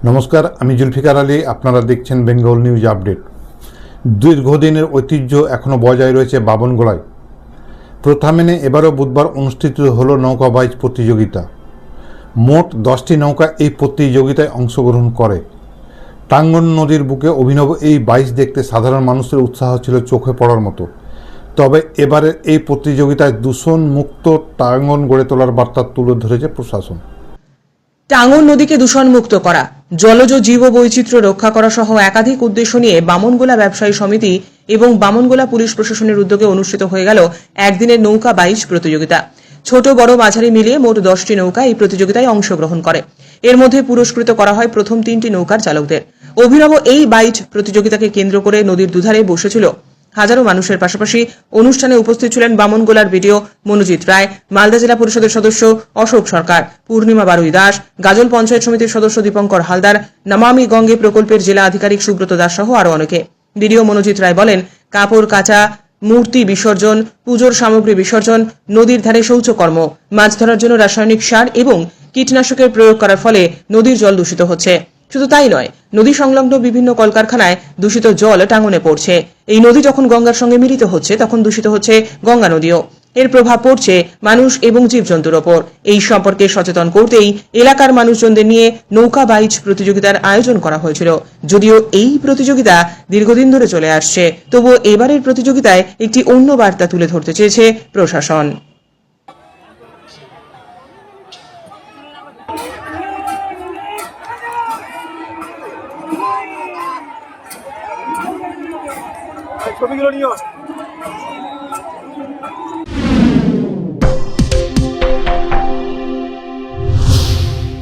নমস্কার, আমি জুলফিকার আলী। আপনারা দেখছেন বেঙ্গল নিউজ আপডেট। দীর্ঘদিনের ঐতিহ্য এখনও বজায় রয়েছে বামনগোলায়। প্রথা মেনে এবারও বুধবার অনুষ্ঠিত হলো নৌকা বাইচ প্রতিযোগিতা। মোট 10টি নৌকা এই প্রতিযোগিতায় অংশগ্রহণ করে। টাঙ্গন নদীর বুকে অভিনব এই বাইচ দেখতে সাধারণ মানুষের উৎসাহ ছিল চোখে পড়ার মতো। তবে এবারের এই প্রতিযোগিতায় দূষণমুক্ত টাঙ্গন গড়ে তোলার বার্তা তুলে ধরেছে প্রশাসন। টাঙ্গন নদীকে দূষণমুক্ত করা, জলজ জীব বৈচিত্র্য রক্ষা করা সহ একাধিক উদ্দেশ্য নিয়ে বামনগোলা ব্যবসায়ী সমিতি এবং বামনগোলা পুলিশ প্রশাসনের উদ্যোগে অনুষ্ঠিত হয়ে গেল একদিনের নৌকা বাইচ প্রতিযোগিতা। ছোট বড় মাঝারি মিলিয়ে মোট 10টি নৌকা এই প্রতিযোগিতায় অংশগ্রহণ করে। এর মধ্যে পুরস্কৃত করা হয় প্রথম 3টি নৌকার চালকদের। অভিনব এই বাইচ প্রতিযোগিতাকে কেন্দ্র করে নদীর দুধারে বসেছিল হাজারো মানুষের পাশাপাশি অনুষ্ঠানে উপস্থিত ছিলেন বামনগোলার বিডিও মনোজিৎ রায়, মালদা জেলা পরিষদের সদস্য অশোক সরকার, পূর্ণিমা বারুই দাস, গাজল পঞ্চায়েত সমিতির সদস্য দীপঙ্কর হালদার, নমামি গঙ্গে প্রকল্পের জেলা আধিকারিক সুব্রত দাস সহ আরো অনেকে। বিডিও মনোজিৎ রায় বলেন, কাপড় কাচা, মূর্তি বিসর্জন, পুজোর সামগ্রী বিসর্জন, নদীর ধারে শৌচকর্ম, মাছ ধরার জন্য রাসায়নিক সার এবং কীটনাশকের প্রয়োগ করার ফলে নদীর জল দূষিত হচ্ছে। শুধু তাই নয়, নদী সংলগ্ন বিভিন্ন কলকারখানায় দূষিত জল টাঙ্গনে পড়ছে। এই নদী যখন গঙ্গার সঙ্গে মিলিত হচ্ছে তখন দূষিত হচ্ছে গঙ্গা নদীও। এর প্রভাব পড়ছে মানুষ এবং জীবজন্তুর ওপর। এই সম্পর্কে সচেতন করতেই এলাকার মানুষজনদের নিয়ে নৌকা বাইচ প্রতিযোগিতার আয়োজন করা হয়েছিল। যদিও এই প্রতিযোগিতা দীর্ঘদিন ধরে চলে আসছে, তবুও এবারের প্রতিযোগিতায় একটি অন্য বার্তা তুলে ধরতে চেয়েছে প্রশাসন। ছবিগুলো নিয়ে